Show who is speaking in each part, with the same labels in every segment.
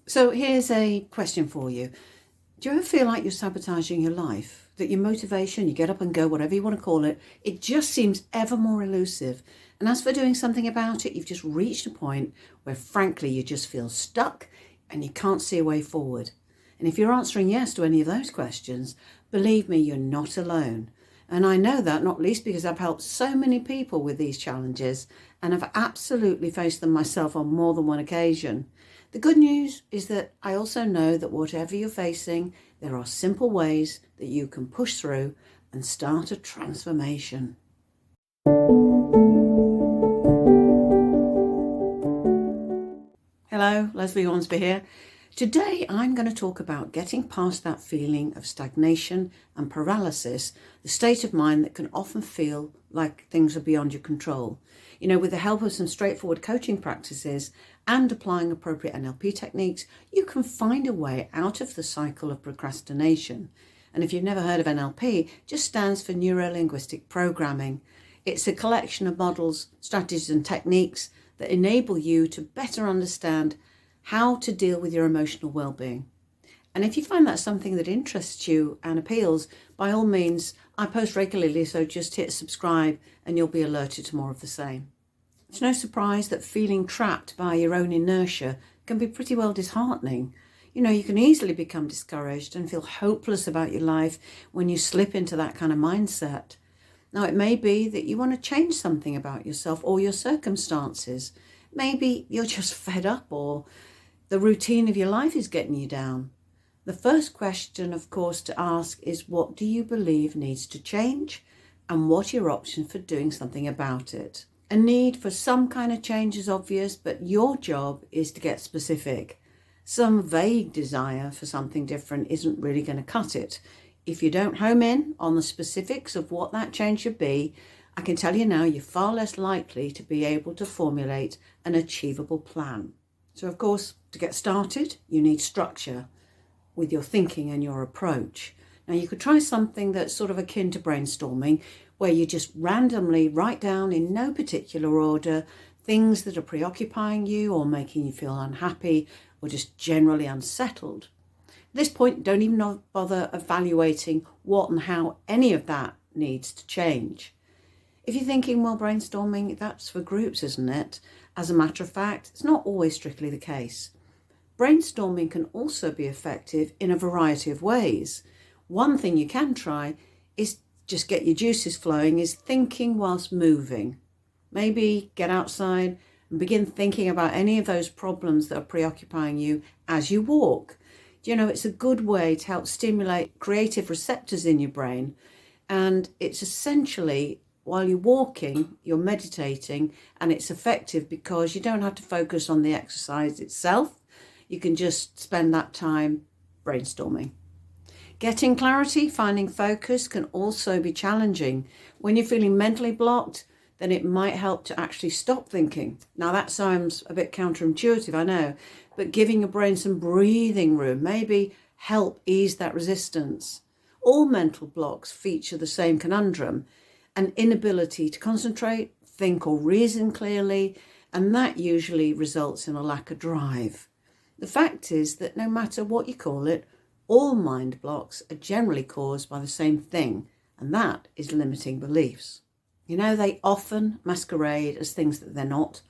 Speaker 1: So here's a question for you. Do you ever feel like you're sabotaging your life? That your motivation, you get up and go, whatever you want to call it, it just seems ever more elusive. And as for doing something about it, you've just reached a point where frankly you just feel stuck and you can't see a way forward. And if you're answering yes to any of those questions, believe me, you're not alone. And I know that not least because I've helped so many people with these challenges and I've absolutely faced them myself on more than one occasion. The good news is that I also know that whatever you're facing, there are simple ways that you can push through and start a transformation. Hello, Leslie Hornsby here. Today I'm going to talk about getting past that feeling of stagnation and paralysis, the state of mind that can often feel like things are beyond your control. With the help of some straightforward coaching practices and applying appropriate NLP techniques, you can find a way out of the cycle of procrastination. And if you've never heard of NLP, it just stands for Neuro-Linguistic Programming. It's a collection of models, strategies and techniques that enable you to better understand how to deal with your emotional well-being. And if you find that's something that interests you and appeals, by all means, I post regularly, so just hit subscribe and you'll be alerted to more of the same. It's no surprise that feeling trapped by your own inertia can be pretty well disheartening. You can easily become discouraged and feel hopeless about your life when you slip into that kind of mindset. Now, it may be that you want to change something about yourself or your circumstances. Maybe you're just fed up or the routine of your life is getting you down. The first question, of course, to ask is, what do you believe needs to change and what are your options for doing something about it? A need for some kind of change is obvious, but your job is to get specific. Some vague desire for something different isn't really going to cut it. If you don't home in on the specifics of what that change should be, I can tell you now you're far less likely to be able to formulate an achievable plan. So, of course, to get started, you need structure with your thinking and your approach. Now, you could try something that's sort of akin to brainstorming, where you just randomly write down in no particular order things that are preoccupying you or making you feel unhappy or just generally unsettled. At this point, don't even bother evaluating what and how any of that needs to change. If you're thinking, well, brainstorming, that's for groups, isn't it? As a matter of fact, it's not always strictly the case. Brainstorming can also be effective in a variety of ways. One thing you can try is just get your juices flowing, is thinking whilst moving. Maybe get outside and begin thinking about any of those problems that are preoccupying you as you walk. It's a good way to help stimulate creative receptors in your brain. And it's essentially, while you're walking, you're meditating, and it's effective because you don't have to focus on the exercise itself. You can just spend that time brainstorming. Getting clarity, finding focus can also be challenging. When you're feeling mentally blocked, then it might help to actually stop thinking. Now, that sounds a bit counterintuitive, I know, but giving your brain some breathing room maybe help ease that resistance. All mental blocks feature the same conundrum, an inability to concentrate, think or reason clearly, and that usually results in a lack of drive. The fact is that no matter what you call it, all mind blocks are generally caused by the same thing, and that is limiting beliefs. They often masquerade as things that they're not,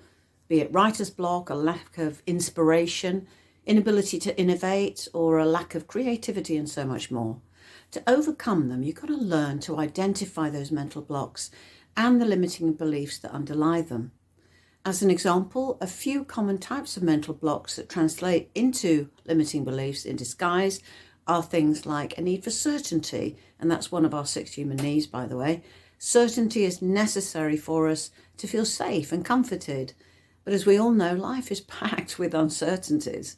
Speaker 1: be it writer's block, a lack of inspiration, inability to innovate, or a lack of creativity and so much more. To overcome them, you've got to learn to identify those mental blocks and the limiting beliefs that underlie them. As an example, a few common types of mental blocks that translate into limiting beliefs in disguise are things like a need for certainty, and that's one of our 6 human needs, by the way. Certainty is necessary for us to feel safe and comforted, but as we all know, life is packed with uncertainties.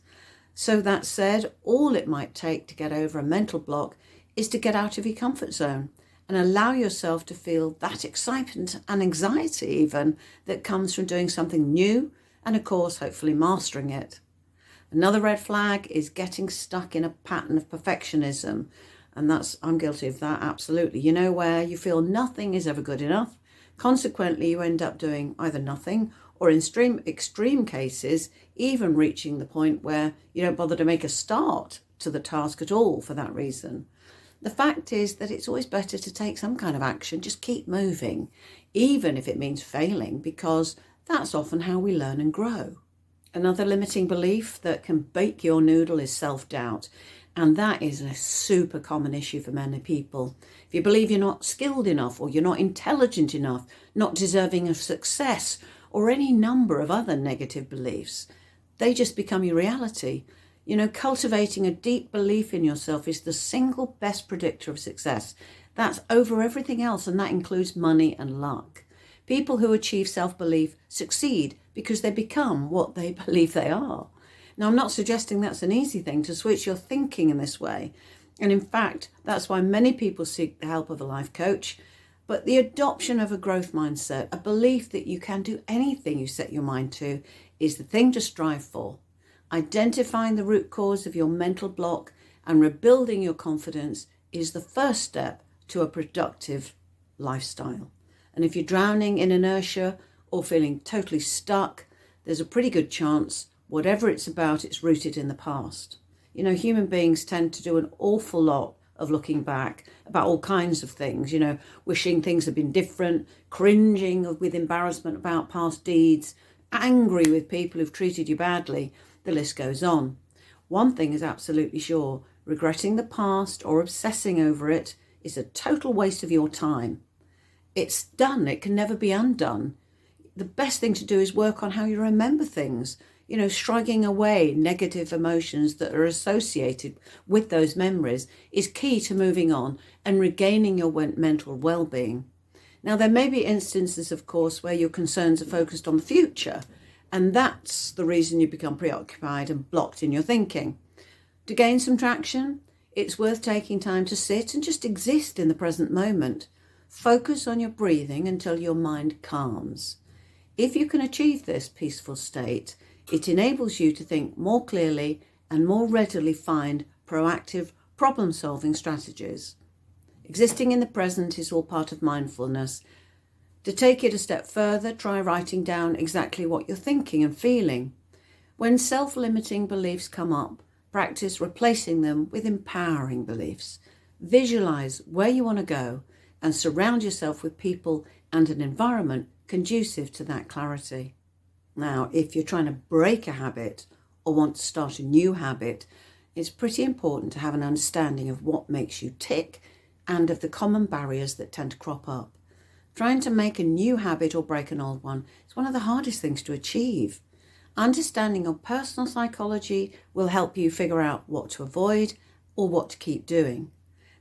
Speaker 1: So that said, all it might take to get over a mental block is to get out of your comfort zone and allow yourself to feel that excitement and anxiety even that comes from doing something new and, of course, hopefully mastering it. Another red flag is getting stuck in a pattern of perfectionism. And I'm guilty of that, absolutely. Where you feel nothing is ever good enough. Consequently, you end up doing either nothing or in extreme cases, even reaching the point where you don't bother to make a start to the task at all for that reason. The fact is that it's always better to take some kind of action, just keep moving, even if it means failing, because that's often how we learn and grow. Another limiting belief that can bake your noodle is self-doubt. And that is a super common issue for many people. If you believe you're not skilled enough, or you're not intelligent enough, not deserving of success, or any number of other negative beliefs, they just become your reality. Cultivating a deep belief in yourself is the single best predictor of success. That's over everything else, and that includes money and luck. People who achieve self-belief succeed because they become what they believe they are. Now, I'm not suggesting that's an easy thing to switch your thinking in this way. And in fact, that's why many people seek the help of a life coach. But the adoption of a growth mindset, a belief that you can do anything you set your mind to, is the thing to strive for. Identifying the root cause of your mental block and rebuilding your confidence is the first step to a productive lifestyle. And if you're drowning in inertia or feeling totally stuck, there's a pretty good chance whatever it's about, it's rooted in the past. Human beings tend to do an awful lot of looking back about all kinds of things, wishing things had been different, cringing with embarrassment about past deeds, angry with people who've treated you badly. The list goes on. One thing is absolutely sure: regretting the past or obsessing over it is a total waste of your time. It's done. It can never be undone. The best thing to do is work on how you remember things, shrugging away negative emotions that are associated with those memories is key to moving on and regaining your mental well-being. Now, there may be instances, of course, where your concerns are focused on the future, and that's the reason you become preoccupied and blocked in your thinking. To gain some traction, it's worth taking time to sit and just exist in the present moment. Focus on your breathing until your mind calms. If you can achieve this peaceful state, it enables you to think more clearly and more readily find proactive problem-solving strategies. Existing in the present is all part of mindfulness. To take it a step further, try writing down exactly what you're thinking and feeling. When self-limiting beliefs come up, practice replacing them with empowering beliefs. Visualize where you want to go and surround yourself with people and an environment conducive to that clarity. Now, if you're trying to break a habit or want to start a new habit, it's pretty important to have an understanding of what makes you tick and of the common barriers that tend to crop up. Trying to make a new habit or break an old one is one of the hardest things to achieve. Understanding your personal psychology will help you figure out what to avoid or what to keep doing.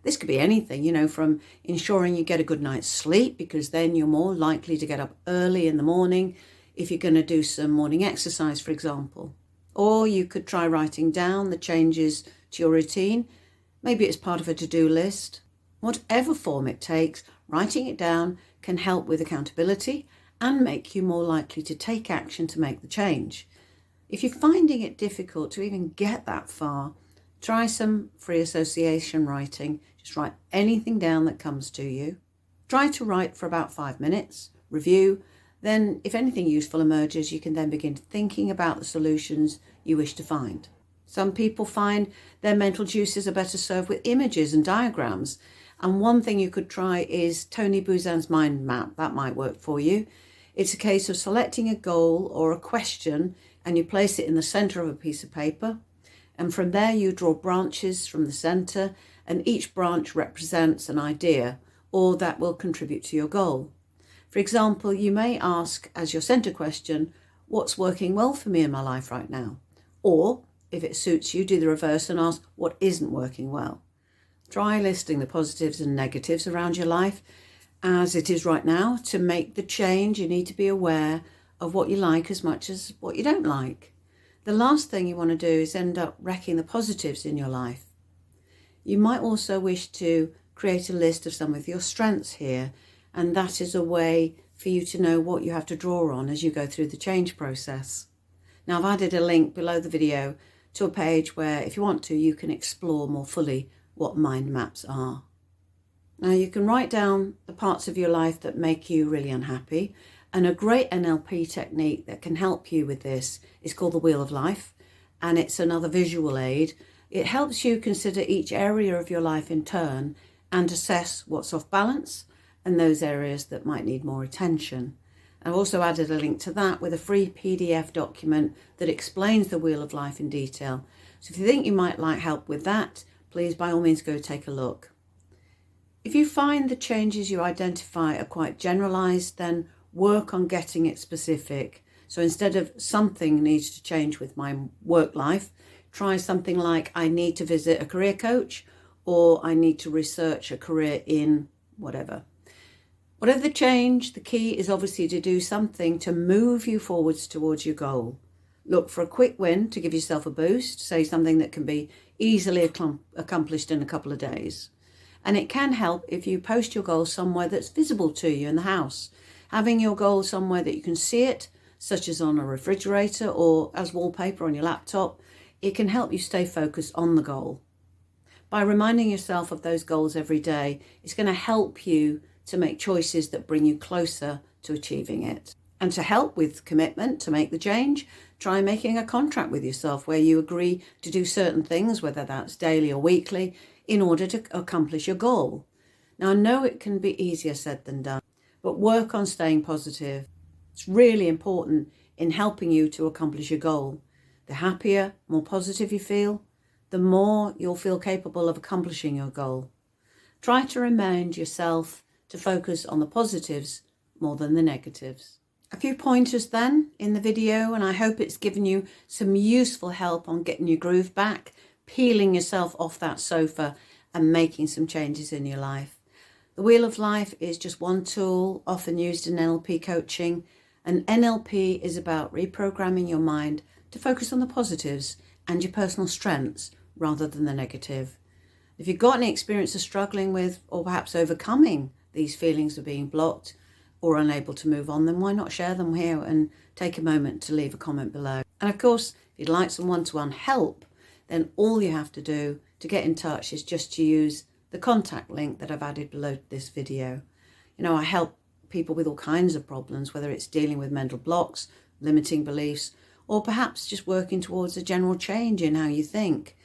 Speaker 1: This could be anything, from ensuring you get a good night's sleep, because then you're more likely to get up early in the morning if you're going to do some morning exercise, for example. Or you could try writing down the changes to your routine. Maybe it's part of a to-do list. Whatever form it takes, writing it down can help with accountability and make you more likely to take action to make the change. If you're finding it difficult to even get that far, try some free association writing. Just write anything down that comes to you. Try to write for about 5 minutes, review. Then, if anything useful emerges, you can then begin thinking about the solutions you wish to find. Some people find their mental juices are better served with images and diagrams. And one thing you could try is Tony Buzan's mind map. That might work for you. It's a case of selecting a goal or a question and you place it in the center of a piece of paper. And from there you draw branches from the center, and each branch represents an idea or that will contribute to your goal. For example, you may ask as your center question, what's working well for me in my life right now? Or, if it suits you, do the reverse and ask what isn't working well. Try listing the positives and negatives around your life as it is right now. To make the change, you need to be aware of what you like as much as what you don't like. The last thing you want to do is end up wrecking the positives in your life. You might also wish to create a list of some of your strengths here, and that is a way for you to know what you have to draw on as you go through the change process. Now, I've added a link below the video to a page where, if you want to, you can explore more fully what mind maps are. Now, you can write down the parts of your life that make you really unhappy, And a great NLP technique that can help you with this is called the Wheel of Life, and it's another visual aid. It helps you consider each area of your life in turn and assess what's off balance and those areas that might need more attention. I've also added a link to that with a free PDF document that explains the Wheel of Life in detail. So if you think you might like help with that, please by all means go take a look. If you find the changes you identify are quite generalised, then work on getting it specific. So instead of something needs to change with my work life, try something like I need to visit a career coach, or I need to research a career in whatever. Whatever the change, the key is obviously to do something to move you forwards towards your goal. Look for a quick win to give yourself a boost, say something that can be easily accomplished in a couple of days. And it can help if you post your goal somewhere that's visible to you in the house. Having your goal somewhere that you can see it, such as on a refrigerator or as wallpaper on your laptop, it can help you stay focused on the goal. By reminding yourself of those goals every day, it's going to help you to make choices that bring you closer to achieving it. And to help with commitment to make the change, try making a contract with yourself where you agree to do certain things, whether that's daily or weekly, in order to accomplish your goal. Now, I know it can be easier said than done, but work on staying positive. It's really important in helping you to accomplish your goal. The happier, more positive you feel, the more you'll feel capable of accomplishing your goal. Try to remind yourself to focus on the positives more than the negatives. A few pointers then in the video, and I hope it's given you some useful help on getting your groove back, peeling yourself off that sofa and making some changes in your life. The Wheel of Life is just one tool often used in NLP coaching, and NLP is about reprogramming your mind to focus on the positives and your personal strengths rather than the negative. If you've got any experience of struggling with or perhaps overcoming these feelings of being blocked or unable to move on, then why not share them here and take a moment to leave a comment below. And of course, if you'd like some one-to-one help, then all you have to do to get in touch is just to use the contact link that I've added below this video. You know, I help people with all kinds of problems, whether it's dealing with mental blocks, limiting beliefs, or perhaps just working towards a general change in how you think.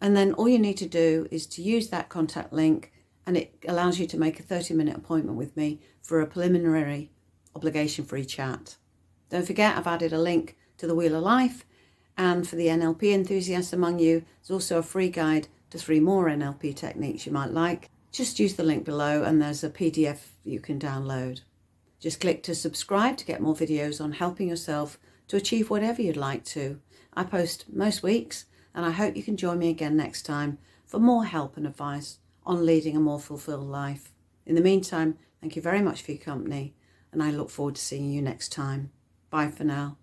Speaker 1: And then all you need to do is to use that contact link, and it allows you to make a 30-minute appointment with me for a preliminary obligation-free chat. Don't forget, I've added a link to the Wheel of Life, and for the NLP enthusiasts among you, there's also a free guide to 3 more NLP techniques you might like. Just use the link below and there's a PDF you can download. Just click to subscribe to get more videos on helping yourself to achieve whatever you'd like to. I post most weeks, and I hope you can join me again next time for more help and advice on leading a more fulfilled life. In the meantime, thank you very much for your company, and I look forward to seeing you next time. Bye for now.